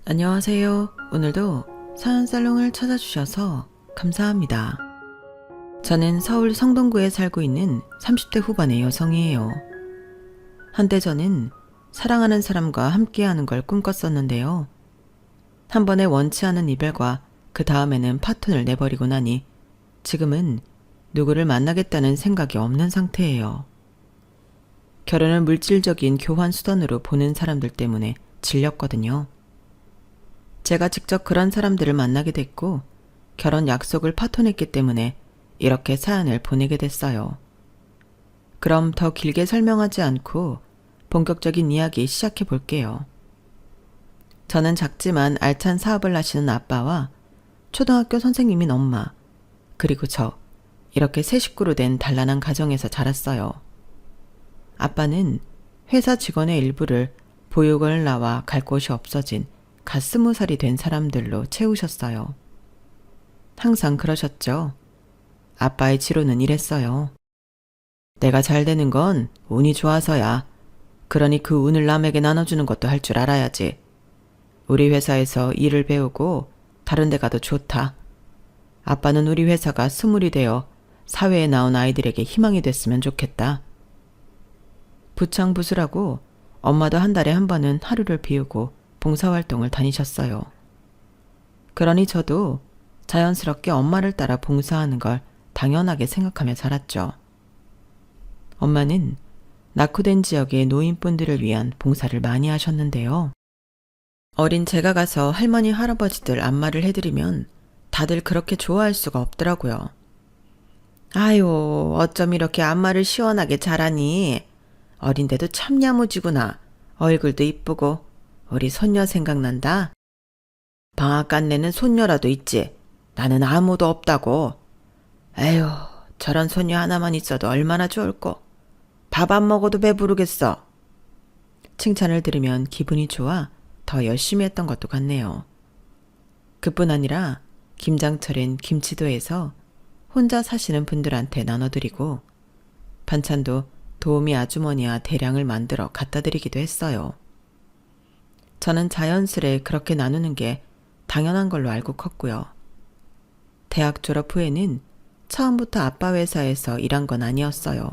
안녕하세요. 오늘도 사연살롱을 찾아주셔서 감사합니다. 저는 서울 성동구에 살고 있는 30대 후반의 여성이에요. 한때 저는 사랑하는 사람과 함께하는 걸 꿈꿨었는데요. 한 번에 원치 않은 이별과 그 다음에는 파토를 내버리고 나니 지금은 누구를 만나겠다는 생각이 없는 상태예요. 결혼을 물질적인 교환 수단으로 보는 사람들 때문에 질렸거든요. 제가 직접 그런 사람들을 만나게 됐고 결혼 약속을 파토냈기 때문에 이렇게 사연을 보내게 됐어요. 그럼 더 길게 설명하지 않고 본격적인 이야기 시작해 볼게요. 저는 작지만 알찬 사업을 하시는 아빠와 초등학교 선생님인 엄마, 그리고 저, 이렇게 세 식구로 된 단란한 가정에서 자랐어요. 아빠는 회사 직원의 일부를 보육원을 나와 갈 곳이 없어진 갓 20살이 된 사람들로 채우셨어요. 항상 그러셨죠. 아빠의 지로는 이랬어요. 내가 잘 되는 건 운이 좋아서야. 그러니 그 운을 남에게 나눠주는 것도 할 줄 알아야지. 우리 회사에서 일을 배우고 다른 데 가도 좋다. 아빠는 우리 회사가 스물이 되어 사회에 나온 아이들에게 희망이 됐으면 좋겠다. 부창부수라고 엄마도 한 달에 한 번은 하루를 비우고 봉사활동을 다니셨어요. 그러니 저도 자연스럽게 엄마를 따라 봉사하는 걸 당연하게 생각하며 살았죠. 엄마는 낙후된 지역의 노인분들을 위한 봉사를 많이 하셨는데요. 어린 제가 가서 할머니 할아버지들 안마를 해드리면 다들 그렇게 좋아할 수가 없더라고요. 아유, 어쩜 이렇게 안마를 시원하게 잘하니? 어린데도 참 야무지구나. 얼굴도 이쁘고. 우리 손녀 생각난다. 방앗간 내는 손녀라도 있지. 나는 아무도 없다고. 에휴, 저런 손녀 하나만 있어도 얼마나 좋을꼬. 밥 안 먹어도 배부르겠어. 칭찬을 들으면 기분이 좋아 더 열심히 했던 것도 같네요. 그뿐 아니라 김장철엔 김치도해서 혼자 사시는 분들한테 나눠드리고 반찬도 도우미 아주머니와 대량을 만들어 갖다 드리기도 했어요. 저는 자연스레 그렇게 나누는 게 당연한 걸로 알고 컸고요. 대학 졸업 후에는 처음부터 아빠 회사에서 일한 건 아니었어요.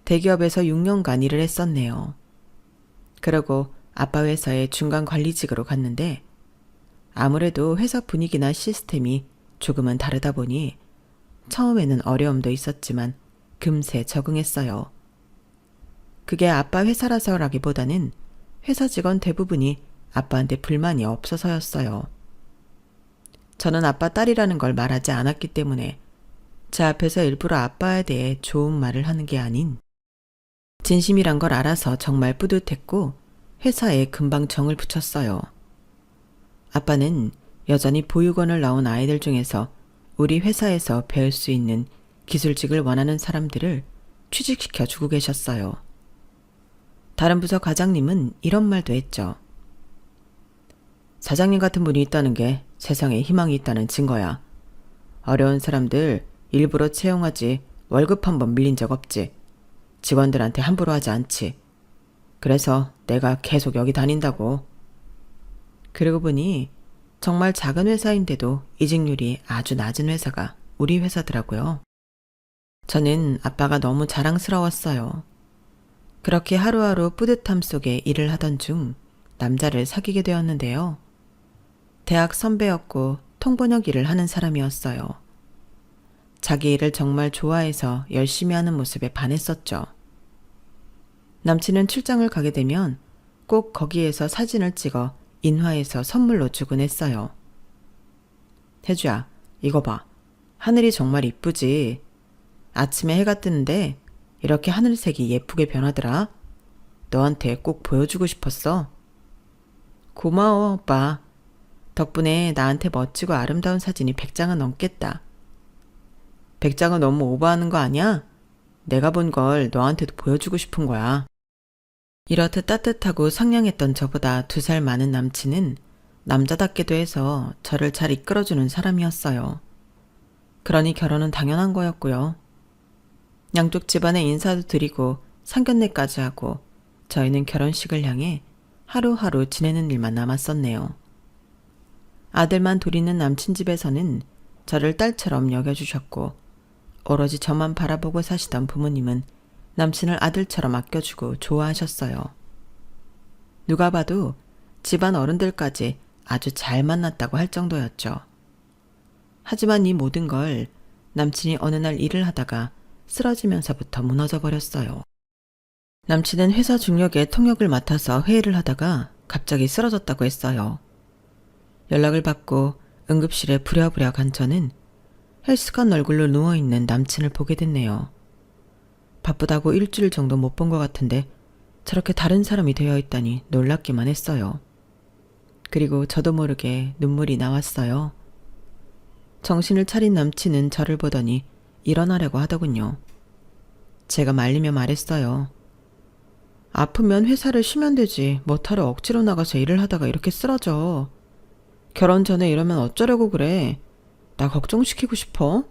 대기업에서 6년간 일을 했었네요. 그러고 아빠 회사의 중간 관리직으로 갔는데 아무래도 회사 분위기나 시스템이 조금은 다르다 보니 처음에는 어려움도 있었지만 금세 적응했어요. 그게 아빠 회사라서라기보다는 회사 직원 대부분이 아빠한테 불만이 없어서였어요. 저는 아빠 딸이라는 걸 말하지 않았기 때문에 제 앞에서 일부러 아빠에 대해 좋은 말을 하는 게 아닌 진심이란 걸 알아서 정말 뿌듯했고 회사에 금방 정을 붙였어요. 아빠는 여전히 보육원을 나온 아이들 중에서 우리 회사에서 배울 수 있는 기술직을 원하는 사람들을 취직시켜 주고 계셨어요. 다른 부서 과장님은 이런 말도 했죠. 사장님 같은 분이 있다는 게 세상에 희망이 있다는 증거야. 어려운 사람들 일부러 채용하지 월급 한 번 밀린 적 없지. 직원들한테 함부로 하지 않지. 그래서 내가 계속 여기 다닌다고. 그러고 보니 정말 작은 회사인데도 이직률이 아주 낮은 회사가 우리 회사더라고요. 저는 아빠가 너무 자랑스러웠어요. 그렇게 하루하루 뿌듯함 속에 일을 하던 중 남자를 사귀게 되었는데요. 대학 선배였고 통번역 일을 하는 사람이었어요. 자기 일을 정말 좋아해서 열심히 하는 모습에 반했었죠. 남친은 출장을 가게 되면 꼭 거기에서 사진을 찍어 인화해서 선물로 주곤 했어요. 혜주야, 이거 봐. 하늘이 정말 이쁘지. 아침에 해가 뜨는데 이렇게 하늘색이 예쁘게 변하더라. 너한테 꼭 보여주고 싶었어. 고마워, 오빠. 덕분에 나한테 멋지고 아름다운 사진이 100장은 넘겠다. 100장은 너무 오버하는 거 아니야? 내가 본 걸 너한테도 보여주고 싶은 거야. 이렇듯 따뜻하고 상냥했던 저보다 2살 많은 남친은 남자답기도 해서 저를 잘 이끌어주는 사람이었어요. 그러니 결혼은 당연한 거였고요. 양쪽 집안에 인사도 드리고 상견례까지 하고 저희는 결혼식을 향해 하루하루 지내는 일만 남았었네요. 아들만 둘 있는 남친 집에서는 저를 딸처럼 여겨주셨고 오로지 저만 바라보고 사시던 부모님은 남친을 아들처럼 아껴주고 좋아하셨어요. 누가 봐도 집안 어른들까지 아주 잘 만났다고 할 정도였죠. 하지만 이 모든 걸 남친이 어느 날 일을 하다가 쓰러지면서부터 무너져 버렸어요. 남친은 회사 중역에 통역을 맡아서 회의를 하다가 갑자기 쓰러졌다고 했어요. 연락을 받고 응급실에 부랴부랴 간 저는 헬스한 얼굴로 누워있는 남친을 보게 됐네요. 바쁘다고 일주일 정도 못 본 것 같은데 저렇게 다른 사람이 되어 있다니 놀랍기만 했어요. 그리고 저도 모르게 눈물이 나왔어요. 정신을 차린 남친은 저를 보더니 일어나려고 하더군요. 제가 말리며 말했어요. 아프면 회사를 쉬면 되지 뭐하러 억지로 나가서 일을 하다가 이렇게 쓰러져. 결혼 전에 이러면 어쩌려고 그래. 나 걱정시키고 싶어?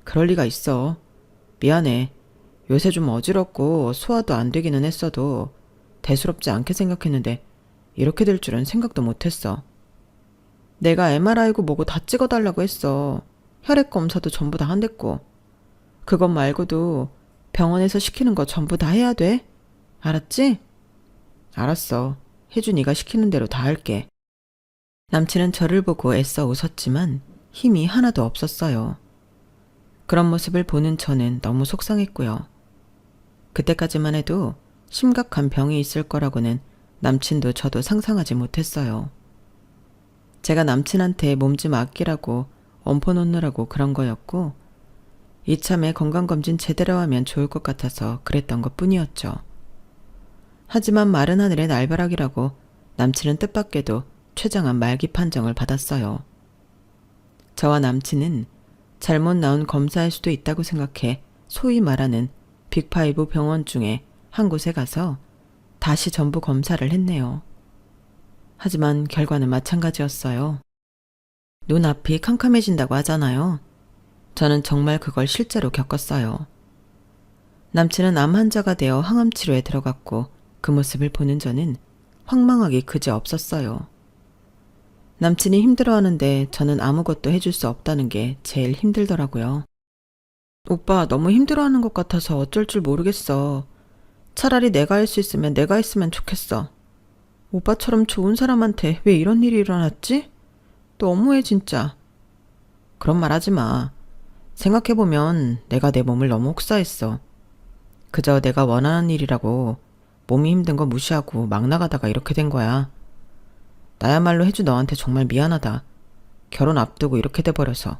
그럴 리가 있어. 미안해. 요새 좀 어지럽고 소화도 안 되기는 했어도 대수롭지 않게 생각했는데 이렇게 될 줄은 생각도 못했어. 내가 MRI고 뭐고 다 찍어달라고 했어. 혈액 검사도 전부 다 한댔고. 그것 말고도 병원에서 시키는 거 전부 다 해야 돼. 알았지? 알았어. 혜주 네가 시키는 대로 다 할게. 남친은 저를 보고 애써 웃었지만 힘이 하나도 없었어요. 그런 모습을 보는 저는 너무 속상했고요. 그때까지만 해도 심각한 병이 있을 거라고는 남친도 저도 상상하지 못했어요. 제가 남친한테 몸 좀 아끼라고 엄포 놓느라고 그런 거였고 이참에 건강검진 제대로 하면 좋을 것 같아서 그랬던 것 뿐이었죠. 하지만 마른 하늘의 날벼락이라고 남친은 뜻밖에도 최장암 말기 판정을 받았어요. 저와 남친은 잘못 나온 검사일 수도 있다고 생각해 소위 말하는 빅5 병원 중에 한 곳에 가서 다시 전부 검사를 했네요. 하지만 결과는 마찬가지였어요. 눈앞이 캄캄해진다고 하잖아요. 저는 정말 그걸 실제로 겪었어요. 남친은 암 환자가 되어 항암 치료에 들어갔고 그 모습을 보는 저는 황망하기 그지없었어요. 남친이 힘들어하는데 저는 아무것도 해줄 수 없다는 게 제일 힘들더라고요. 오빠 너무 힘들어하는 것 같아서 어쩔 줄 모르겠어. 차라리 내가 할 수 있으면 내가 했으면 좋겠어. 오빠처럼 좋은 사람한테 왜 이런 일이 일어났지? 너무해 진짜. 그런 말 하지 마. 생각해보면 내가 내 몸을 너무 혹사했어. 그저 내가 원하는 일이라고 몸이 힘든 거 무시하고 막 나가다가 이렇게 된 거야. 나야말로 혜주 너한테 정말 미안하다. 결혼 앞두고 이렇게 돼버려서.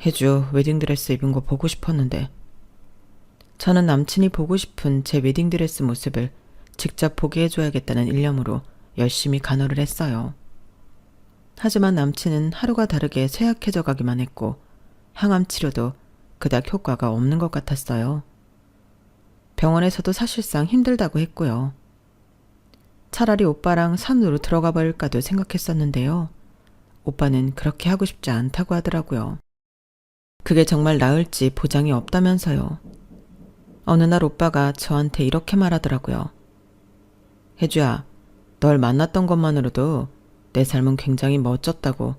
혜주 웨딩드레스 입은 거 보고 싶었는데. 저는 남친이 보고 싶은 제 웨딩드레스 모습을 직접 보게 해줘야겠다는 일념으로 열심히 간호를 했어요. 하지만 남친은 하루가 다르게 쇠약해져 가기만 했고 항암 치료도 그닥 효과가 없는 것 같았어요. 병원에서도 사실상 힘들다고 했고요. 차라리 오빠랑 산으로 들어가 버릴까도 생각했었는데요. 오빠는 그렇게 하고 싶지 않다고 하더라고요. 그게 정말 나을지 보장이 없다면서요. 어느 날 오빠가 저한테 이렇게 말하더라고요. 혜주야, 널 만났던 것만으로도 내 삶은 굉장히 멋졌다고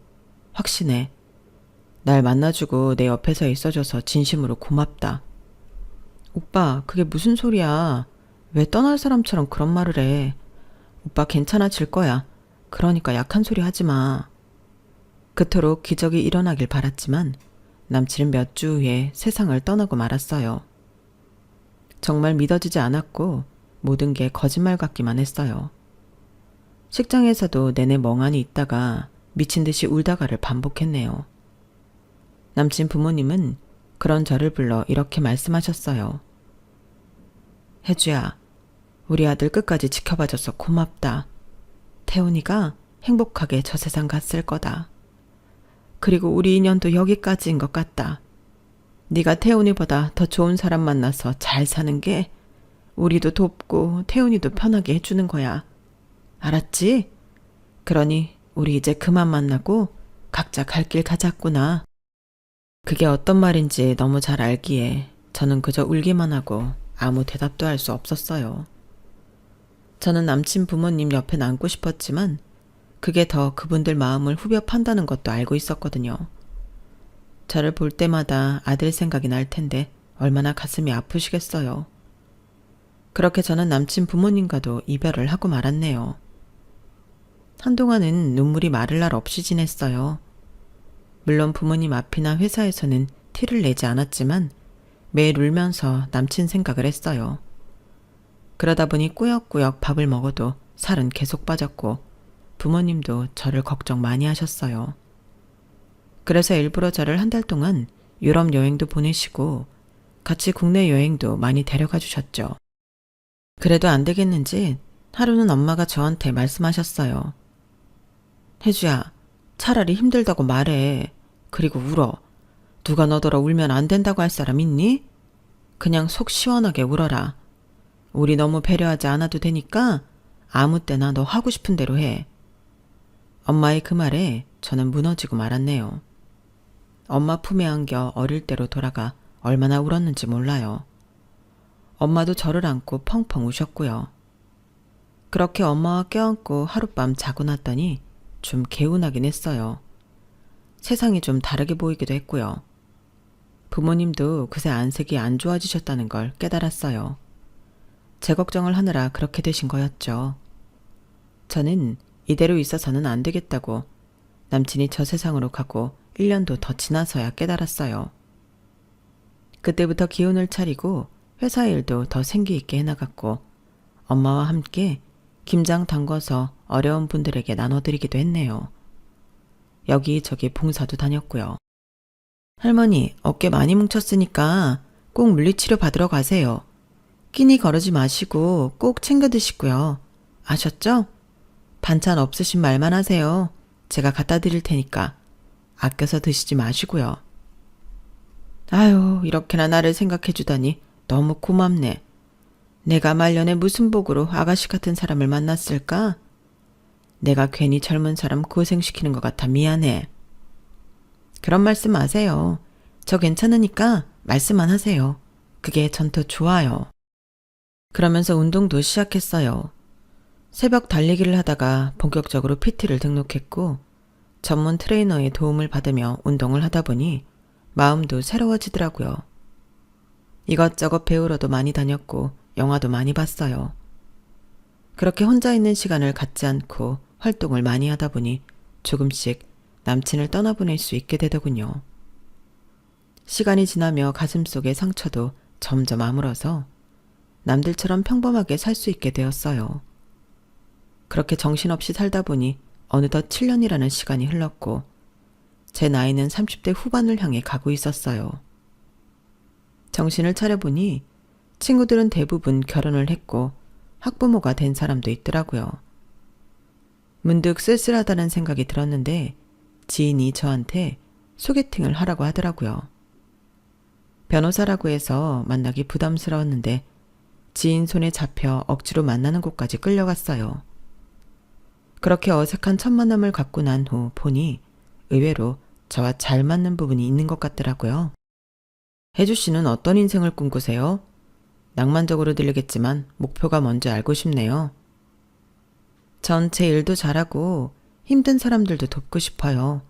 확신해. 날 만나주고 내 옆에서 있어줘서 진심으로 고맙다. 오빠, 그게 무슨 소리야. 왜 떠날 사람처럼 그런 말을 해. 오빠 괜찮아질 거야. 그러니까 약한 소리 하지 마. 그토록 기적이 일어나길 바랐지만 남친은 몇 주 후에 세상을 떠나고 말았어요. 정말 믿어지지 않았고 모든 게 거짓말 같기만 했어요. 식장에서도 내내 멍하니 있다가 미친 듯이 울다가를 반복했네요. 남친 부모님은 그런 저를 불러 이렇게 말씀하셨어요. 혜주야, 우리 아들 끝까지 지켜봐줘서 고맙다. 태훈이가 행복하게 저 세상 갔을 거다. 그리고 우리 인연도 여기까지인 것 같다. 네가 태훈이보다 더 좋은 사람 만나서 잘 사는 게 우리도 돕고 태훈이도 편하게 해주는 거야. 알았지? 그러니 우리 이제 그만 만나고 각자 갈 길 가자꾸나. 그게 어떤 말인지 너무 잘 알기에 저는 그저 울기만 하고 아무 대답도 할 수 없었어요. 저는 남친 부모님 옆에 남고 싶었지만 그게 더 그분들 마음을 후벼 판다는 것도 알고 있었거든요. 저를 볼 때마다 아들 생각이 날 텐데 얼마나 가슴이 아프시겠어요. 그렇게 저는 남친 부모님과도 이별을 하고 말았네요. 한동안은 눈물이 마를 날 없이 지냈어요. 물론 부모님 앞이나 회사에서는 티를 내지 않았지만 매일 울면서 남친 생각을 했어요. 그러다 보니 꾸역꾸역 밥을 먹어도 살은 계속 빠졌고 부모님도 저를 걱정 많이 하셨어요. 그래서 일부러 저를 한 달 동안 유럽 여행도 보내시고 같이 국내 여행도 많이 데려가 주셨죠. 그래도 안 되겠는지 하루는 엄마가 저한테 말씀하셨어요. 혜주야, 차라리 힘들다고 말해. 그리고 울어. 누가 너더러 울면 안 된다고 할 사람 있니? 그냥 속 시원하게 울어라. 우리 너무 배려하지 않아도 되니까 아무 때나 너 하고 싶은 대로 해. 엄마의 그 말에 저는 무너지고 말았네요. 엄마 품에 안겨 어릴 때로 돌아가 얼마나 울었는지 몰라요. 엄마도 저를 안고 펑펑 우셨고요. 그렇게 엄마와 껴안고 하룻밤 자고 났더니 좀 개운하긴 했어요. 세상이 좀 다르게 보이기도 했고요. 부모님도 그새 안색이 안 좋아지셨다는 걸 깨달았어요. 제 걱정을 하느라 그렇게 되신 거였죠. 저는 이대로 있어서는 안 되겠다고 남친이 저 세상으로 가고 1년도 더 지나서야 깨달았어요. 그때부터 기운을 차리고 회사 일도 더 생기 있게 해나갔고 엄마와 함께 김장 담궈서 어려운 분들에게 나눠드리기도 했네요. 여기저기 봉사도 다녔고요. 할머니, 어깨 많이 뭉쳤으니까 꼭 물리치료 받으러 가세요. 끼니 거르지 마시고 꼭 챙겨 드시고요. 아셨죠? 반찬 없으신 말만 하세요. 제가 갖다 드릴 테니까 아껴서 드시지 마시고요. 아유, 이렇게나 나를 생각해 주다니 너무 고맙네. 내가 말년에 무슨 복으로 아가씨 같은 사람을 만났을까? 내가 괜히 젊은 사람 고생시키는 것 같아 미안해. 그런 말씀 마세요. 저 괜찮으니까 말씀만 하세요. 그게 전 더 좋아요. 그러면서 운동도 시작했어요. 새벽 달리기를 하다가 본격적으로 PT를 등록했고 전문 트레이너의 도움을 받으며 운동을 하다 보니 마음도 새로워지더라고요. 이것저것 배우러도 많이 다녔고 영화도 많이 봤어요. 그렇게 혼자 있는 시간을 갖지 않고 활동을 많이 하다 보니 조금씩 남친을 떠나보낼 수 있게 되더군요. 시간이 지나며 가슴속의 상처도 점점 아물어서 남들처럼 평범하게 살 수 있게 되었어요. 그렇게 정신없이 살다 보니 어느덧 7년이라는 시간이 흘렀고 제 나이는 30대 후반을 향해 가고 있었어요. 정신을 차려보니 친구들은 대부분 결혼을 했고 학부모가 된 사람도 있더라고요. 문득 쓸쓸하다는 생각이 들었는데 지인이 저한테 소개팅을 하라고 하더라고요. 변호사라고 해서 만나기 부담스러웠는데 지인 손에 잡혀 억지로 만나는 곳까지 끌려갔어요. 그렇게 어색한 첫 만남을 갖고 난 후 보니 의외로 저와 잘 맞는 부분이 있는 것 같더라고요. 혜주 씨는 어떤 인생을 꿈꾸세요? 낭만적으로 들리겠지만 목표가 뭔지 알고 싶네요. 전 제 일도 잘하고 힘든 사람들도 돕고 싶어요.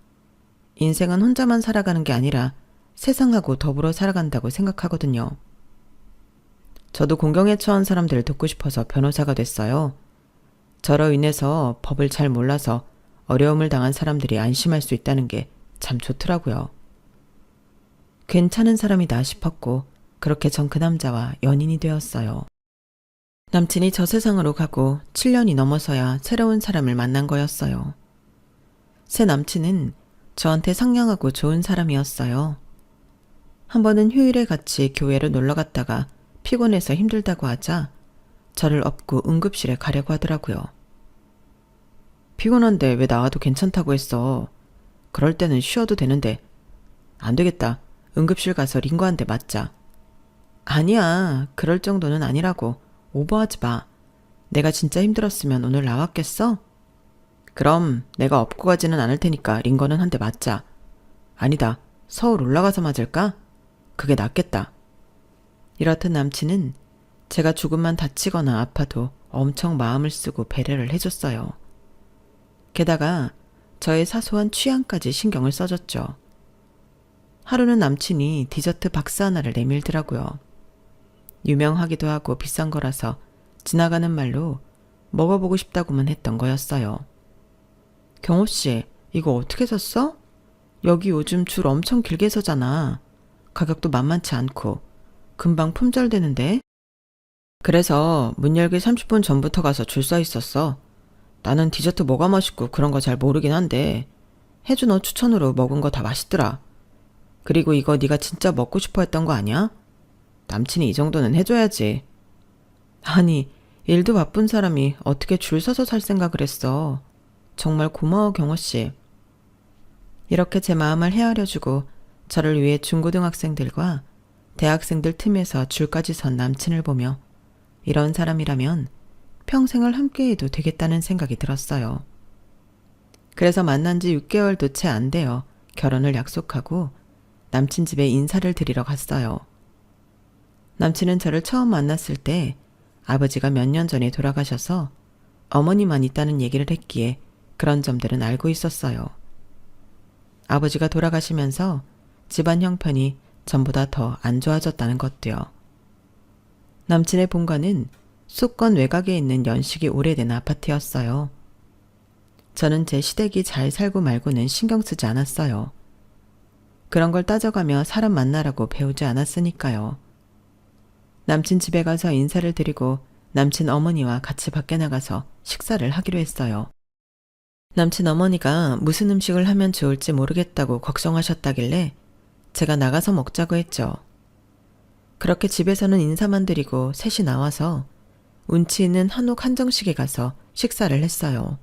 인생은 혼자만 살아가는 게 아니라 세상하고 더불어 살아간다고 생각하거든요. 저도 공경에 처한 사람들을 돕고 싶어서 변호사가 됐어요. 저로 인해서 법을 잘 몰라서 어려움을 당한 사람들이 안심할 수 있다는 게 참 좋더라고요. 괜찮은 사람이다 싶었고 그렇게 전 그 남자와 연인이 되었어요. 남친이 저 세상으로 가고 7년이 넘어서야 새로운 사람을 만난 거였어요. 새 남친은 저한테 상냥하고 좋은 사람이었어요. 한 번은 휴일에 같이 교회로 놀러 갔다가 피곤해서 힘들다고 하자 저를 업고 응급실에 가려고 하더라고요. 피곤한데 왜 나와도 괜찮다고 했어. 그럴 때는 쉬어도 되는데. 안 되겠다. 응급실 가서 링거 한 대 맞자. 아니야. 그럴 정도는 아니라고. 오버하지 마. 내가 진짜 힘들었으면 오늘 나왔겠어? 그럼 내가 업고 가지는 않을 테니까 링거는 한 대 맞자. 아니다. 서울 올라가서 맞을까? 그게 낫겠다. 이렇듯 남친은 제가 조금만 다치거나 아파도 엄청 마음을 쓰고 배려를 해줬어요. 게다가 저의 사소한 취향까지 신경을 써줬죠. 하루는 남친이 디저트 박스 하나를 내밀더라고요. 유명하기도 하고 비싼 거라서 지나가는 말로 먹어보고 싶다고만 했던 거였어요. 경호씨, 이거 어떻게 샀어? 여기 요즘 줄 엄청 길게 서잖아. 가격도 만만치 않고 금방 품절되는데? 그래서 문 열기 30분 전부터 가서 줄 서 있었어. 나는 디저트 뭐가 맛있고 그런 거 잘 모르긴 한데 혜주 너 추천으로 먹은 거 다 맛있더라. 그리고 이거 네가 진짜 먹고 싶어 했던 거 아니야? 남친이 이 정도는 해줘야지. 아니, 일도 바쁜 사람이 어떻게 줄 서서 살 생각을 했어. 정말 고마워, 경호씨. 이렇게 제 마음을 헤아려주고 저를 위해 중고등학생들과 대학생들 틈에서 줄까지 선 남친을 보며 이런 사람이라면 평생을 함께해도 되겠다는 생각이 들었어요. 그래서 만난 지 6개월도 채 안 되어 결혼을 약속하고 남친 집에 인사를 드리러 갔어요. 남친은 저를 처음 만났을 때 아버지가 몇 년 전에 돌아가셔서 어머니만 있다는 얘기를 했기에 그런 점들은 알고 있었어요. 아버지가 돌아가시면서 집안 형편이 전보다 더 안 좋아졌다는 것도요. 남친의 본가는 수도권 외곽에 있는 연식이 오래된 아파트였어요. 저는 제 시댁이 잘 살고 말고는 신경 쓰지 않았어요. 그런 걸 따져가며 사람 만나라고 배우지 않았으니까요. 남친 집에 가서 인사를 드리고 남친 어머니와 같이 밖에 나가서 식사를 하기로 했어요. 남친 어머니가 무슨 음식을 하면 좋을지 모르겠다고 걱정하셨다길래 제가 나가서 먹자고 했죠. 그렇게 집에서는 인사만 드리고 셋이 나와서 운치 있는 한옥 한정식에 가서 식사를 했어요.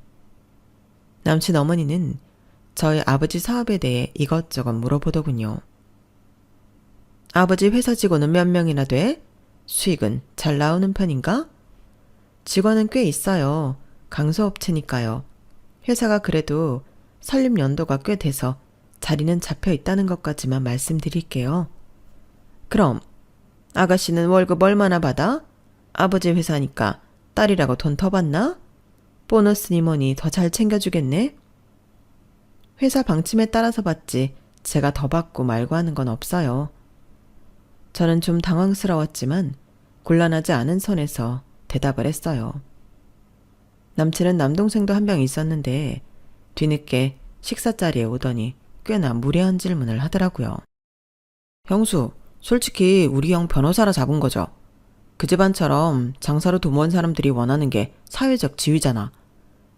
남친 어머니는 저희 아버지 사업에 대해 이것저것 물어보더군요. 아버지 회사 직원은 몇 명이나 돼? 수익은 잘 나오는 편인가? 직원은 꽤 있어요. 강소업체니까요. 회사가 그래도 설립 연도가 꽤 돼서 자리는 잡혀 있다는 것까지만 말씀드릴게요. 그럼 아가씨는 월급 얼마나 받아? 아버지 회사니까 딸이라고 돈 더 받나? 보너스니 뭐니 더 잘 챙겨주겠네? 회사 방침에 따라서 받지 제가 더 받고 말고 하는 건 없어요. 저는 좀 당황스러웠지만 곤란하지 않은 선에서 대답을 했어요. 남친은 남동생도 한 명 있었는데 뒤늦게 식사 자리에 오더니 꽤나 무례한 질문을 하더라고요. 형수, 솔직히 우리 형 변호사라 잡은 거죠. 그 집안처럼 장사로 돈 번 사람들이 원하는 게 사회적 지위잖아.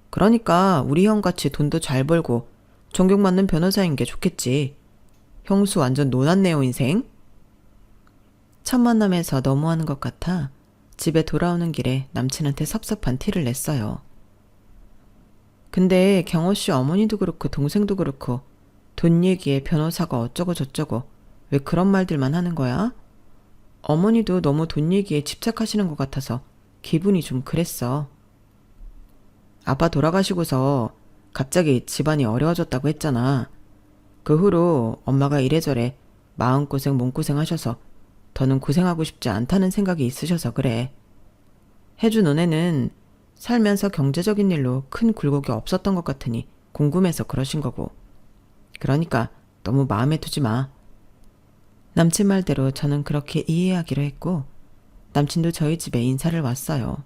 그러니까 우리 형같이 돈도 잘 벌고 존경받는 변호사인 게 좋겠지. 형수 완전 노났네요, 인생. 첫 만남에서 너무하는 것 같아 집에 돌아오는 길에 남친한테 섭섭한 티를 냈어요. 근데 경호씨 어머니도 그렇고 동생도 그렇고 돈 얘기에 변호사가 어쩌고 저쩌고 왜 그런 말들만 하는 거야? 어머니도 너무 돈 얘기에 집착하시는 것 같아서 기분이 좀 그랬어. 아빠 돌아가시고서 갑자기 집안이 어려워졌다고 했잖아. 그 후로 엄마가 이래저래 마음고생 몸고생 하셔서 더는 고생하고 싶지 않다는 생각이 있으셔서 그래. 혜주 너네는 살면서 경제적인 일로 큰 굴곡이 없었던 것 같으니 궁금해서 그러신 거고. 그러니까 너무 마음에 두지 마. 남친 말대로 저는 그렇게 이해하기로 했고 남친도 저희 집에 인사를 왔어요.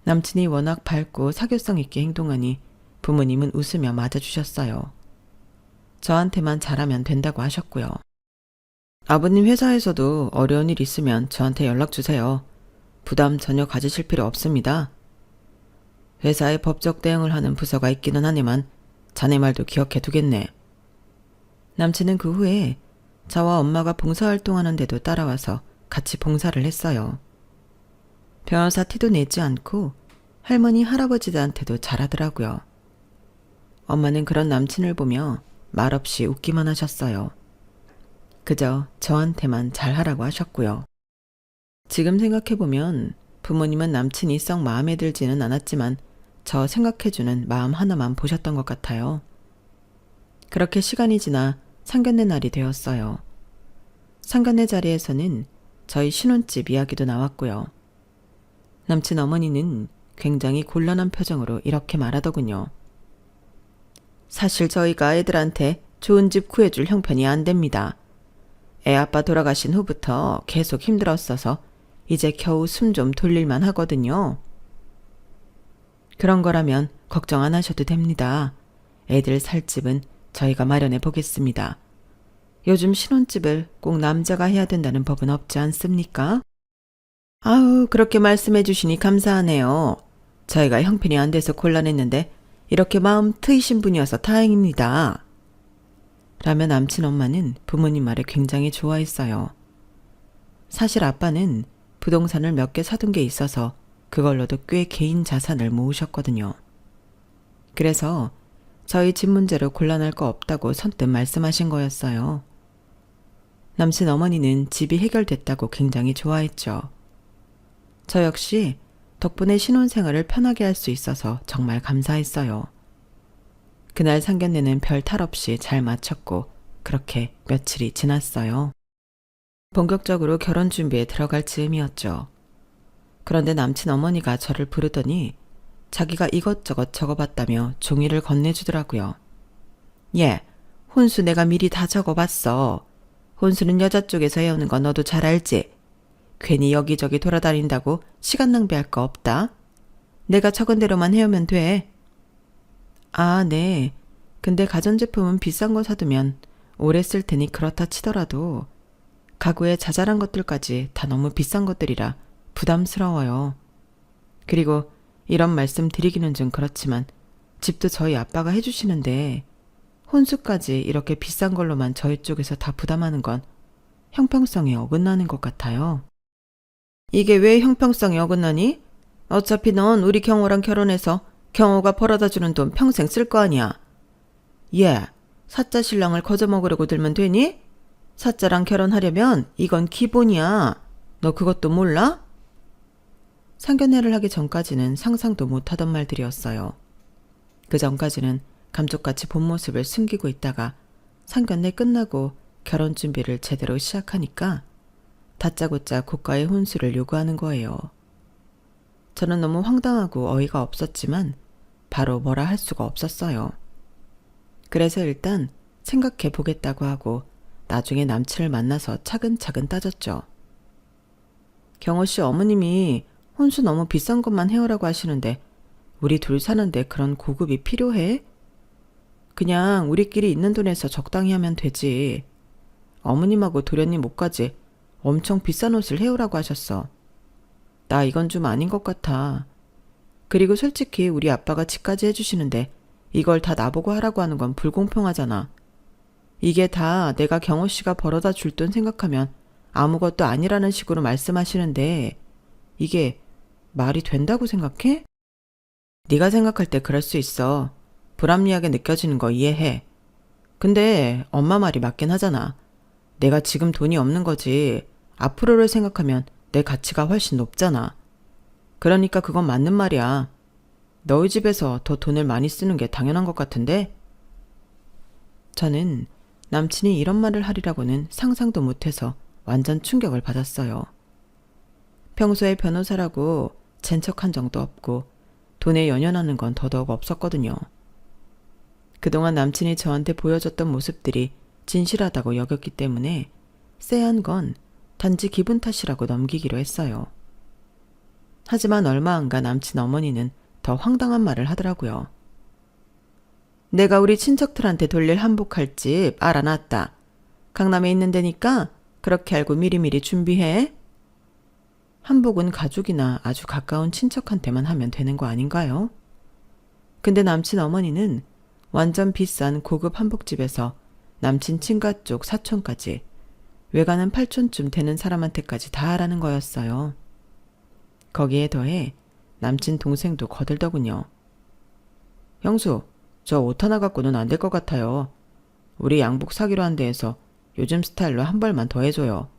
남친이 워낙 밝고 사교성 있게 행동하니 부모님은 웃으며 맞아주셨어요. 저한테만 잘하면 된다고 하셨고요. 아버님 회사에서도 어려운 일 있으면 저한테 연락 주세요. 부담 전혀 가지실 필요 없습니다. 회사에 법적 대응을 하는 부서가 있기는 하지만 자네 말도 기억해 두겠네. 남친은 그 후에 저와 엄마가 봉사활동하는데도 따라와서 같이 봉사를 했어요. 변호사 티도 내지 않고 할머니 할아버지들한테도 잘하더라고요. 엄마는 그런 남친을 보며 말없이 웃기만 하셨어요. 그저 저한테만 잘하라고 하셨고요. 지금 생각해보면 부모님은 남친이 썩 마음에 들지는 않았지만 저 생각해주는 마음 하나만 보셨던 것 같아요. 그렇게 시간이 지나 상견례 날이 되었어요. 상견례 자리에서는 저희 신혼집 이야기도 나왔고요. 남친 어머니는 굉장히 곤란한 표정으로 이렇게 말하더군요. 사실 저희가 애들한테 좋은 집 구해줄 형편이 안 됩니다. 애 아빠 돌아가신 후부터 계속 힘들었어서 이제 겨우 숨 좀 돌릴만 하거든요. 그런 거라면 걱정 안 하셔도 됩니다. 애들 살 집은 저희가 마련해 보겠습니다. 요즘 신혼집을 꼭 남자가 해야 된다는 법은 없지 않습니까? 아우, 그렇게 말씀해 주시니 감사하네요. 저희가 형편이 안 돼서 곤란했는데 이렇게 마음 트이신 분이어서 다행입니다. 라며 남친 엄마는 부모님 말을 굉장히 좋아했어요. 사실 아빠는 부동산을 몇 개 사둔 게 있어서 그걸로도 꽤 개인 자산을 모으셨거든요. 그래서 저희 집 문제로 곤란할 거 없다고 선뜻 말씀하신 거였어요. 남친 어머니는 집이 해결됐다고 굉장히 좋아했죠. 저 역시 덕분에 신혼생활을 편하게 할 수 있어서 정말 감사했어요. 그날 상견례는 별 탈 없이 잘 마쳤고 그렇게 며칠이 지났어요. 본격적으로 결혼 준비에 들어갈 즈음이었죠. 그런데 남친 어머니가 저를 부르더니 자기가 이것저것 적어봤다며 종이를 건네주더라고요. 예, 혼수 내가 미리 다 적어봤어. 혼수는 여자 쪽에서 해오는 거 너도 잘 알지? 괜히 여기저기 돌아다닌다고 시간 낭비할 거 없다. 내가 적은 대로만 해오면 돼. 아, 네. 근데 가전제품은 비싼 거 사두면 오래 쓸 테니 그렇다 치더라도 가구에 자잘한 것들까지 다 너무 비싼 것들이라 부담스러워요. 그리고 이런 말씀 드리기는 좀 그렇지만 집도 저희 아빠가 해주시는데 혼수까지 이렇게 비싼 걸로만 저희 쪽에서 다 부담하는 건 형평성에 어긋나는 것 같아요. 이게 왜 형평성에 어긋나니? 어차피 넌 우리 경호랑 결혼해서 경호가 벌어다 주는 돈 평생 쓸 거 아니야. 예, 사짜 신랑을 거저먹으려고 들면 되니? 사짜랑 결혼하려면 이건 기본이야. 너 그것도 몰라? 상견례를 하기 전까지는 상상도 못하던 말들이었어요. 그 전까지는 감쪽같이 본 모습을 숨기고 있다가 상견례 끝나고 결혼 준비를 제대로 시작하니까 다짜고짜 고가의 혼수를 요구하는 거예요. 저는 너무 황당하고 어이가 없었지만 바로 뭐라 할 수가 없었어요. 그래서 일단 생각해 보겠다고 하고 나중에 남친을 만나서 차근차근 따졌죠. 경호 씨 어머님이 혼수 너무 비싼 것만 해오라고 하시는데 우리 둘 사는데 그런 고급이 필요해? 그냥 우리끼리 있는 돈에서 적당히 하면 되지. 어머님하고 도련님 옷까지 엄청 비싼 옷을 해오라고 하셨어. 나 이건 좀 아닌 것 같아. 그리고 솔직히 우리 아빠가 집까지 해주시는데 이걸 다 나보고 하라고 하는 건 불공평하잖아. 이게 다 내가 경호 씨가 벌어다 줄 돈 생각하면 아무것도 아니라는 식으로 말씀하시는데 이게 말이 된다고 생각해? 네가 생각할 때 그럴 수 있어. 불합리하게 느껴지는 거 이해해. 근데 엄마 말이 맞긴 하잖아. 내가 지금 돈이 없는 거지. 앞으로를 생각하면 내 가치가 훨씬 높잖아. 그러니까 그건 맞는 말이야. 너희 집에서 더 돈을 많이 쓰는 게 당연한 것 같은데? 저는 남친이 이런 말을 하리라고는 상상도 못해서 완전 충격을 받았어요. 평소에 변호사라고 젠 척한 적도 없고 돈에 연연하는 건 더더욱 없었거든요. 그동안 남친이 저한테 보여줬던 모습들이 진실하다고 여겼기 때문에 쎄한 건 단지 기분 탓이라고 넘기기로 했어요. 하지만 얼마 안 가 남친 어머니는 더 황당한 말을 하더라고요. 내가 우리 친척들한테 돌릴 한복할 집 알아놨다. 강남에 있는 데니까 그렇게 알고 미리미리 준비해. 한복은 가족이나 아주 가까운 친척한테만 하면 되는 거 아닌가요? 근데 남친 어머니는 완전 비싼 고급 한복집에서 남친 친가 쪽 사촌까지 외가는 8촌쯤 되는 사람한테까지 다 하라는 거였어요. 거기에 더해 남친 동생도 거들더군요. 형수, 저 옷 하나 갖고는 안 될 것 같아요. 우리 양복 사기로 한 데에서 요즘 스타일로 한 벌만 더 해줘요.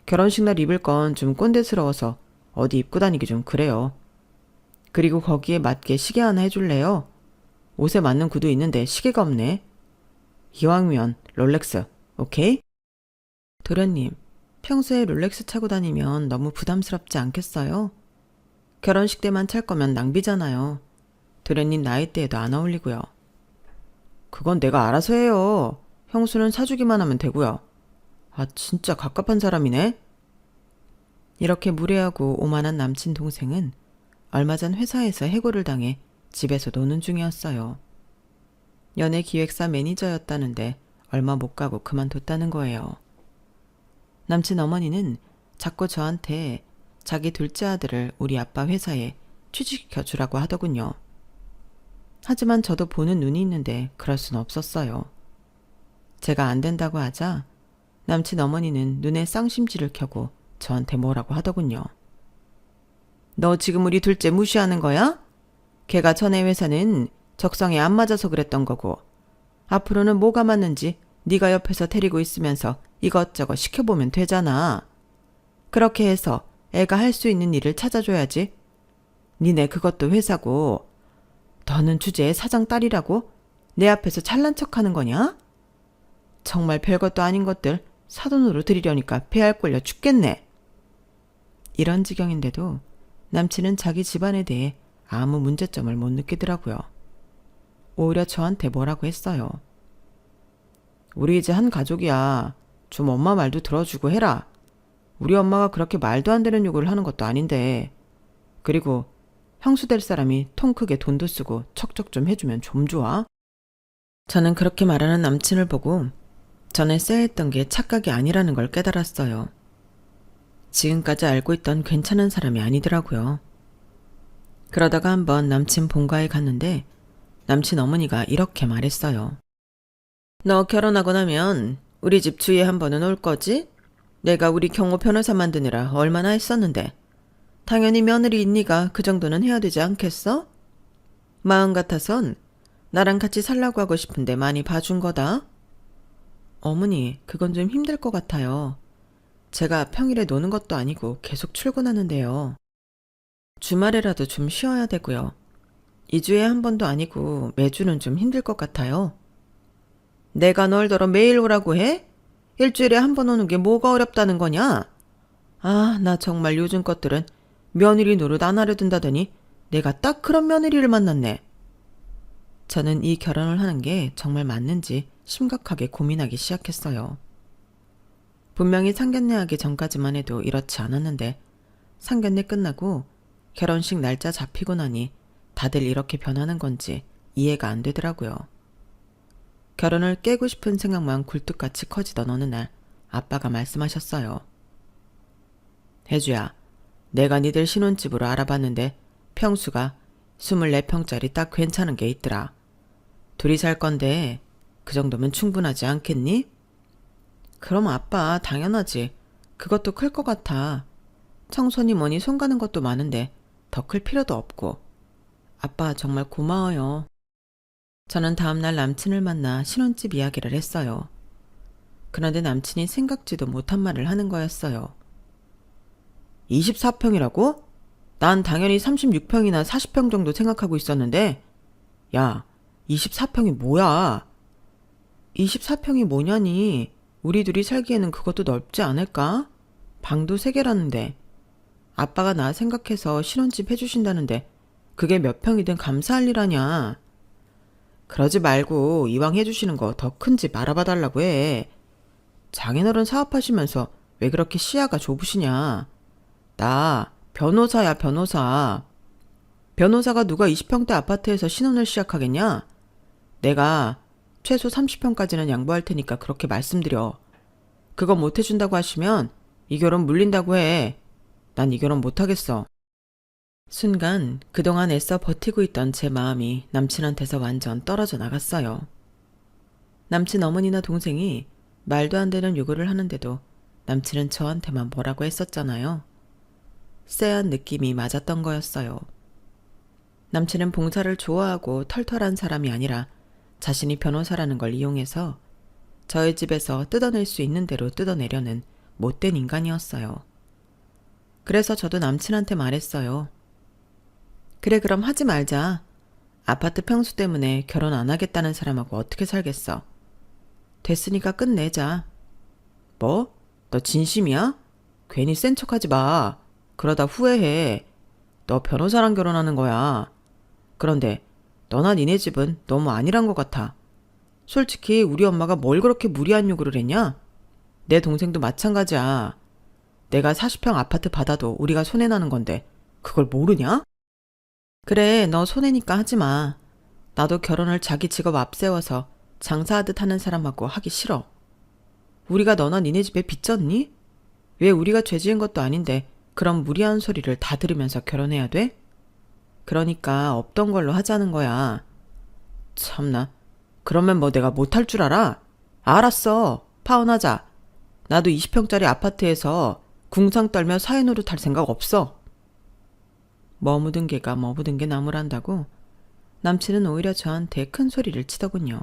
결혼식 날 입을 건 좀 꼰대스러워서 어디 입고 다니기 좀 그래요. 그리고 거기에 맞게 시계 하나 해줄래요? 옷에 맞는 구두 있는데 시계가 없네. 이왕이면 롤렉스, 오케이? 도련님, 평소에 롤렉스 차고 다니면 너무 부담스럽지 않겠어요? 결혼식 때만 찰 거면 낭비잖아요. 도련님 나이대에도 안 어울리고요. 그건 내가 알아서 해요. 형수는 사주기만 하면 되고요. 아, 진짜 갑갑한 사람이네. 이렇게 무례하고 오만한 남친 동생은 얼마 전 회사에서 해고를 당해 집에서 노는 중이었어요. 연예기획사 매니저였다는데 얼마 못 가고 그만뒀다는 거예요. 남친 어머니는 자꾸 저한테 자기 둘째 아들을 우리 아빠 회사에 취직시켜 주라고 하더군요. 하지만 저도 보는 눈이 있는데 그럴 순 없었어요. 제가 안 된다고 하자 남친 어머니는 눈에 쌍심지를 켜고 저한테 뭐라고 하더군요. 너 지금 우리 둘째 무시하는 거야? 걔가 전에 회사는 적성에 안 맞아서 그랬던 거고 앞으로는 뭐가 맞는지 네가 옆에서 데리고 있으면서 이것저것 시켜보면 되잖아. 그렇게 해서 애가 할 수 있는 일을 찾아줘야지. 니네 그것도 회사고 너는 주제의 사장 딸이라고 내 앞에서 잘난 척하는 거냐? 정말 별것도 아닌 것들 사돈으로 드리려니까 배알 꼴려 죽겠네. 이런 지경인데도 남친은 자기 집안에 대해 아무 문제점을 못 느끼더라고요. 오히려 저한테 뭐라고 했어요. 우리 이제 한 가족이야. 좀 엄마 말도 들어주고 해라. 우리 엄마가 그렇게 말도 안 되는 요구를 하는 것도 아닌데. 그리고 형수 될 사람이 통 크게 돈도 쓰고 척척 좀 해주면 좀 좋아. 저는 그렇게 말하는 남친을 보고 전에 쎄했던 게 착각이 아니라는 걸 깨달았어요. 지금까지 알고 있던 괜찮은 사람이 아니더라고요. 그러다가 한번 남친 본가에 갔는데 남친 어머니가 이렇게 말했어요. 너 결혼하고 나면 우리 집 주위에 한 번은 올 거지? 내가 우리 경호 변호사 만드느라 얼마나 했었는데. 당연히 며느리 있니가 그 정도는 해야 되지 않겠어? 마음 같아선 나랑 같이 살라고 하고 싶은데 많이 봐준 거다. 어머니, 그건 좀 힘들 것 같아요. 제가 평일에 노는 것도 아니고 계속 출근하는데요. 주말에라도 좀 쉬어야 되고요. 2주에 한 번도 아니고 매주는 좀 힘들 것 같아요. 내가 널더러 매일 오라고 해? 일주일에 한 번 오는 게 뭐가 어렵다는 거냐? 아, 나 정말 요즘 것들은 며느리 노릇 안 하려 든다더니 내가 딱 그런 며느리를 만났네. 저는 이 결혼을 하는 게 정말 맞는지 심각하게 고민하기 시작했어요. 분명히 상견례 하기 전까지만 해도 이렇지 않았는데 상견례 끝나고 결혼식 날짜 잡히고 나니 다들 이렇게 변하는 건지 이해가 안 되더라고요. 결혼을 깨고 싶은 생각만 굴뚝같이 커지던 어느 날 아빠가 말씀하셨어요. 혜주야, 내가 니들 신혼집으로 알아봤는데 평수가 24평짜리 딱 괜찮은 게 있더라. 둘이 살 건데 그 정도면 충분하지 않겠니? 그럼 아빠 당연하지. 그것도 클 것 같아. 청소니 뭐니 손 가는 것도 많은데 더 클 필요도 없고. 아빠 정말 고마워요. 저는 다음날 남친을 만나 신혼집 이야기를 했어요. 그런데 남친이 생각지도 못한 말을 하는 거였어요. 24평이라고? 난 당연히 36평이나 40평 정도 생각하고 있었는데. 야, 24평이 뭐야? 24평이 뭐냐니. 우리 둘이 살기에는 그것도 넓지 않을까? 방도 3개라는데. 아빠가 나 생각해서 신혼집 해주신다는데 그게 몇 평이든 감사할 일 아냐. 그러지 말고 이왕 해주시는 거 더 큰 집 알아봐달라고 해. 장인어른 사업하시면서 왜 그렇게 시야가 좁으시냐. 나 변호사야, 변호사. 변호사가 누가 20평대 아파트에서 신혼을 시작하겠냐? 내가 최소 30평까지는 양보할 테니까 그렇게 말씀드려. 그거 못 해준다고 하시면 이 결혼 물린다고 해. 난 이 결혼 못하겠어. 순간 그동안 애써 버티고 있던 제 마음이 남친한테서 완전 떨어져 나갔어요. 남친 어머니나 동생이 말도 안 되는 요구를 하는데도 남친은 저한테만 뭐라고 했었잖아요. 쎄한 느낌이 맞았던 거였어요. 남친은 봉사를 좋아하고 털털한 사람이 아니라 자신이 변호사라는 걸 이용해서 저희 집에서 뜯어낼 수 있는 대로 뜯어내려는 못된 인간이었어요. 그래서 저도 남친한테 말했어요. 그래, 그럼 하지 말자. 아파트 평수 때문에 결혼 안 하겠다는 사람하고 어떻게 살겠어. 됐으니까 끝내자. 뭐? 너 진심이야? 괜히 센 척하지 마. 그러다 후회해. 너 변호사랑 결혼하는 거야. 그런데 너나 니네 집은 너무 아니란 것 같아. 솔직히 우리 엄마가 뭘 그렇게 무리한 요구를 했냐? 내 동생도 마찬가지야. 내가 40평 아파트 받아도 우리가 손해나는 건데 그걸 모르냐? 그래, 너 손해니까 하지 마. 나도 결혼을 자기 직업 앞세워서 장사하듯 하는 사람하고 하기 싫어. 우리가 너나 니네 집에 빚졌니? 왜 우리가 죄 지은 것도 아닌데 그런 무리한 소리를 다 들으면서 결혼해야 돼? 그러니까 없던 걸로 하자는 거야. 참나. 그러면 뭐 내가 못할 줄 알아? 알았어. 파혼하자. 나도 20평짜리 아파트에서 궁상 떨며 사회노릇 할 생각 없어. 머무든 개가 머무든 게 나무란다고 남친은 오히려 저한테 큰 소리를 치더군요.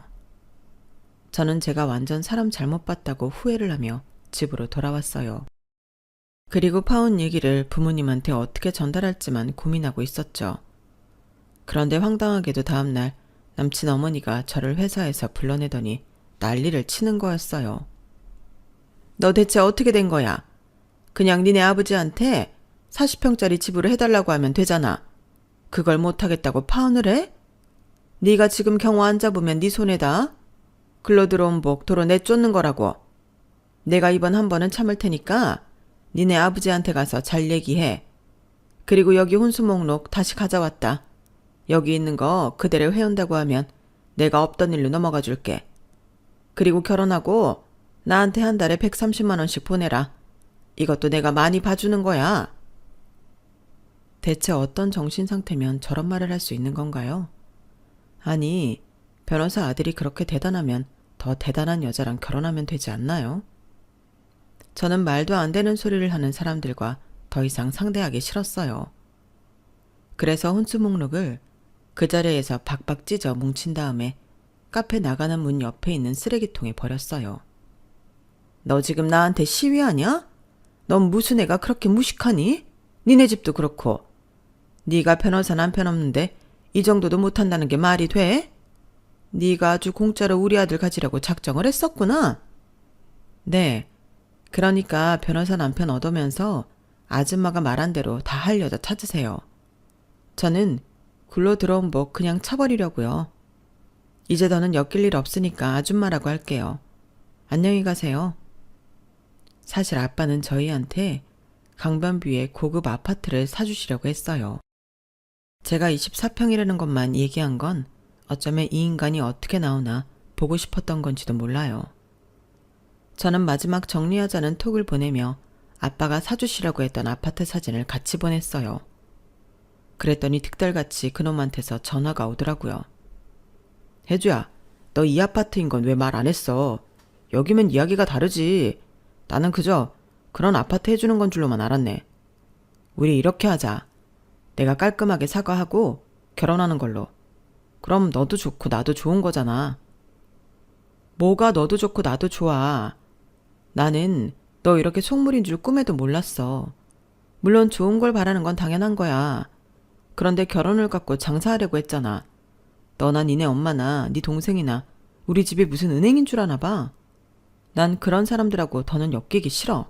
저는 제가 완전 사람 잘못 봤다고 후회를 하며 집으로 돌아왔어요. 그리고 파혼 얘기를 부모님한테 어떻게 전달할지만 고민하고 있었죠. 그런데 황당하게도 다음날 남친 어머니가 저를 회사에서 불러내더니 난리를 치는 거였어요. 너 대체 어떻게 된 거야? 그냥 니네 아버지한테 40평짜리 집으로 해달라고 하면 되잖아. 그걸 못하겠다고 파혼을 해? 네가 지금 경호 안 잡으면 네 손해다. 글로 들어온 복 도로 내쫓는 거라고. 내가 이번 한 번은 참을 테니까 니네 아버지한테 가서 잘 얘기해. 그리고 여기 혼수 목록 다시 가져왔다. 여기 있는 거 그대로 해온다고 하면 내가 없던 일로 넘어가 줄게. 그리고 결혼하고 나한테 한 달에 130만 원씩 보내라. 이것도 내가 많이 봐주는 거야. 대체 어떤 정신 상태면 저런 말을 할 수 있는 건가요? 아니, 변호사 아들이 그렇게 대단하면 더 대단한 여자랑 결혼하면 되지 않나요? 저는 말도 안 되는 소리를 하는 사람들과 더 이상 상대하기 싫었어요. 그래서 혼수 목록을 그 자리에서 박박 찢어 뭉친 다음에 카페 나가는 문 옆에 있는 쓰레기통에 버렸어요. 너 지금 나한테 시위하냐? 넌 무슨 애가 그렇게 무식하니? 니네 집도 그렇고. 네가 변호사 남편 없는데 이 정도도 못한다는 게 말이 돼? 네가 아주 공짜로 우리 아들 가지려고 작정을 했었구나. 네. 그러니까 변호사 남편 얻으면서 아줌마가 말한 대로 다 할 여자 찾으세요. 저는 굴러 들어온 복 그냥 차버리려고요. 이제 더는 엮일 일 없으니까 아줌마라고 할게요. 안녕히 가세요. 사실 아빠는 저희한테 강변뷰에 고급 아파트를 사주시려고 했어요. 제가 24평이라는 것만 얘기한 건 어쩌면 이 인간이 어떻게 나오나 보고 싶었던 건지도 몰라요. 저는 마지막 정리하자는 톡을 보내며 아빠가 사주시려고 했던 아파트 사진을 같이 보냈어요. 그랬더니 득달같이 그놈한테서 전화가 오더라고요. 혜주야, 너 이 아파트인 건 왜 말 안 했어? 여기면 이야기가 다르지. 나는 그저 그런 아파트 해주는 건 줄로만 알았네. 우리 이렇게 하자. 내가 깔끔하게 사과하고 결혼하는 걸로. 그럼 너도 좋고 나도 좋은 거잖아. 뭐가 너도 좋고 나도 좋아. 나는 너 이렇게 속물인 줄 꿈에도 몰랐어. 물론 좋은 걸 바라는 건 당연한 거야. 그런데 결혼을 갖고 장사하려고 했잖아. 너나 니네 엄마나 네 동생이나 우리 집이 무슨 은행인 줄 아나 봐. 난 그런 사람들하고 더는 엮이기 싫어.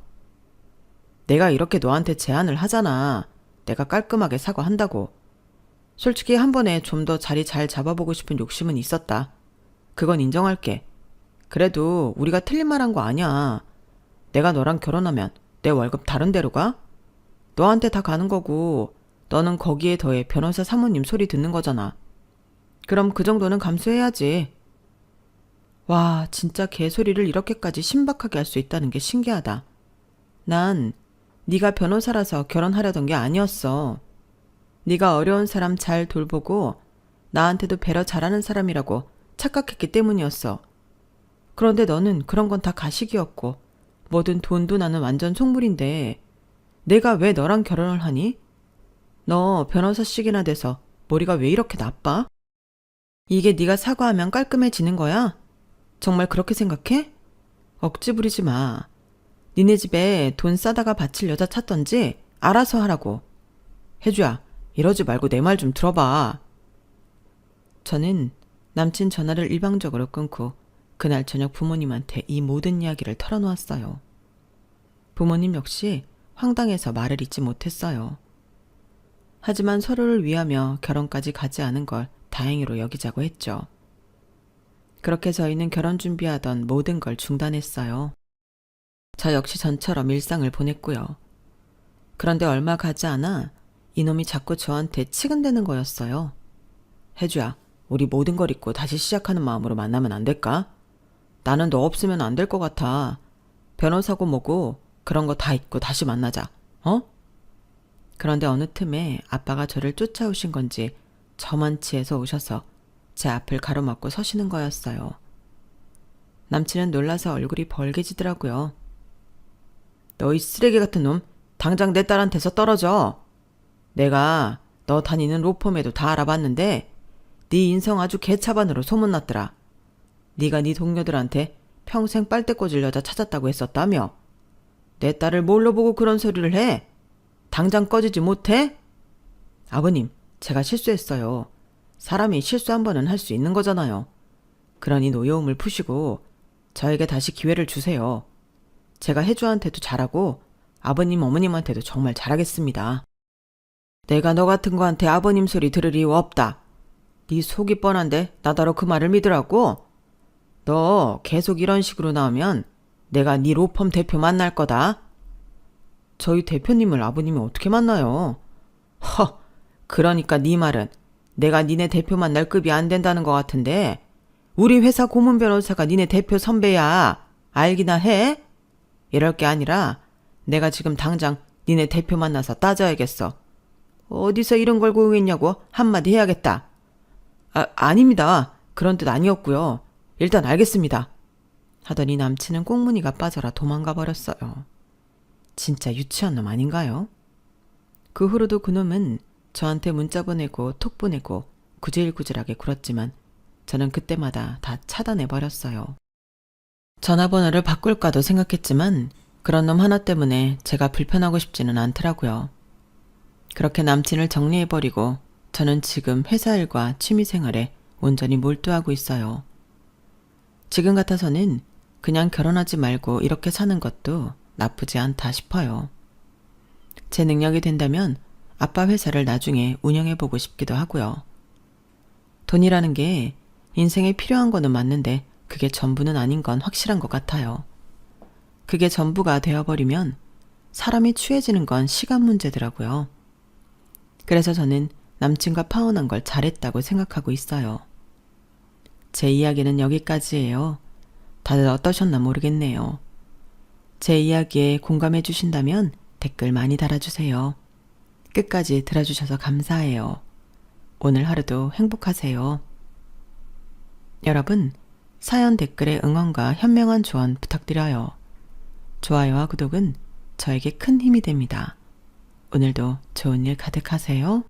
내가 이렇게 너한테 제안을 하잖아. 내가 깔끔하게 사과한다고. 솔직히 한 번에 좀 더 자리 잘 잡아보고 싶은 욕심은 있었다. 그건 인정할게. 그래도 우리가 틀린 말 한 거 아니야. 내가 너랑 결혼하면 내 월급 다른 데로 가? 너한테 다 가는 거고 너는 거기에 더해 변호사 사모님 소리 듣는 거잖아. 그럼 그 정도는 감수해야지. 와, 진짜 개소리를 이렇게까지 신박하게 할 수 있다는 게 신기하다. 난 네가 변호사라서 결혼하려던 게 아니었어. 네가 어려운 사람 잘 돌보고 나한테도 배려 잘하는 사람이라고 착각했기 때문이었어. 그런데 너는 그런 건 다 가식이었고 뭐든 돈도 나는 완전 속물인데 내가 왜 너랑 결혼을 하니? 너 변호사씩이나 돼서 머리가 왜 이렇게 나빠? 이게 네가 사과하면 깔끔해지는 거야? 정말 그렇게 생각해? 억지 부리지 마. 니네 집에 돈 싸다가 바칠 여자 찾던지 알아서 하라고. 혜주야, 이러지 말고 내 말 좀 들어봐. 저는 남친 전화를 일방적으로 끊고 그날 저녁 부모님한테 이 모든 이야기를 털어놓았어요. 부모님 역시 황당해서 말을 잇지 못했어요. 하지만 서로를 위하며 결혼까지 가지 않은 걸 다행히로 여기자고 했죠. 그렇게 저희는 결혼 준비하던 모든 걸 중단했어요. 저 역시 전처럼 일상을 보냈고요. 그런데 얼마 가지 않아 이놈이 자꾸 저한테 치근대는 거였어요. 혜주야, 우리 모든 걸 잊고 다시 시작하는 마음으로 만나면 안 될까? 나는 너 없으면 안 될 것 같아. 변호사고 뭐고 그런 거 다 잊고 다시 만나자. 어? 그런데 어느 틈에 아빠가 저를 쫓아오신 건지 저만치에서 오셔서 제 앞을 가로막고 서시는 거였어요. 남친은 놀라서 얼굴이 벌개지더라고요. 너 이 쓰레기 같은 놈, 당장 내 딸한테서 떨어져. 내가 너 다니는 로펌에도 다 알아봤는데 네 인성 아주 개차반으로 소문났더라. 네가 네 동료들한테 평생 빨대 꽂을 여자 찾았다고 했었다며. 내 딸을 뭘로 보고 그런 소리를 해? 당장 꺼지지 못해? 아버님, 제가 실수했어요. 사람이 실수 한 번은 할 수 있는 거잖아요. 그러니 노여움을 푸시고 저에게 다시 기회를 주세요. 제가 혜주한테도 잘하고 아버님 어머님한테도 정말 잘하겠습니다. 내가 너 같은 거한테 아버님 소리 들을 이유 없다. 네 속이 뻔한데 나더러 그 말을 믿으라고? 너 계속 이런 식으로 나오면 내가 네 로펌 대표 만날 거다. 저희 대표님을 아버님이 어떻게 만나요? 허, 그러니까 네 말은 내가 니네 대표 만날 급이 안 된다는 것 같은데 우리 회사 고문 변호사가 니네 대표 선배야. 알기나 해? 이럴 게 아니라 내가 지금 당장 니네 대표 만나서 따져야겠어. 어디서 이런 걸 고용했냐고 한마디 해야겠다. 아닙니다. 그런 뜻 아니었고요. 일단 알겠습니다. 하더니 남친은 꽁무니가 빠져라 도망가 버렸어요. 진짜 유치한 놈 아닌가요? 그 후로도 그놈은 저한테 문자 보내고 톡 보내고 구질구질하게 굴었지만 저는 그때마다 다 차단해버렸어요. 전화번호를 바꿀까도 생각했지만 그런 놈 하나 때문에 제가 불편하고 싶지는 않더라고요. 그렇게 남친을 정리해버리고 저는 지금 회사 일과 취미생활에 온전히 몰두하고 있어요. 지금 같아서는 그냥 결혼하지 말고 이렇게 사는 것도 나쁘지 않다 싶어요. 제 능력이 된다면 아빠 회사를 나중에 운영해보고 싶기도 하고요. 돈이라는 게 인생에 필요한 거는 맞는데 그게 전부는 아닌 건 확실한 것 같아요. 그게 전부가 되어버리면 사람이 취해지는 건 시간 문제더라고요. 그래서 저는 남친과 파혼한 걸 잘했다고 생각하고 있어요. 제 이야기는 여기까지예요. 다들 어떠셨나 모르겠네요. 제 이야기에 공감해 주신다면 댓글 많이 달아주세요. 끝까지 들어주셔서 감사해요. 오늘 하루도 행복하세요. 여러분, 사연 댓글에 응원과 현명한 조언 부탁드려요. 좋아요와 구독은 저에게 큰 힘이 됩니다. 오늘도 좋은 일 가득하세요.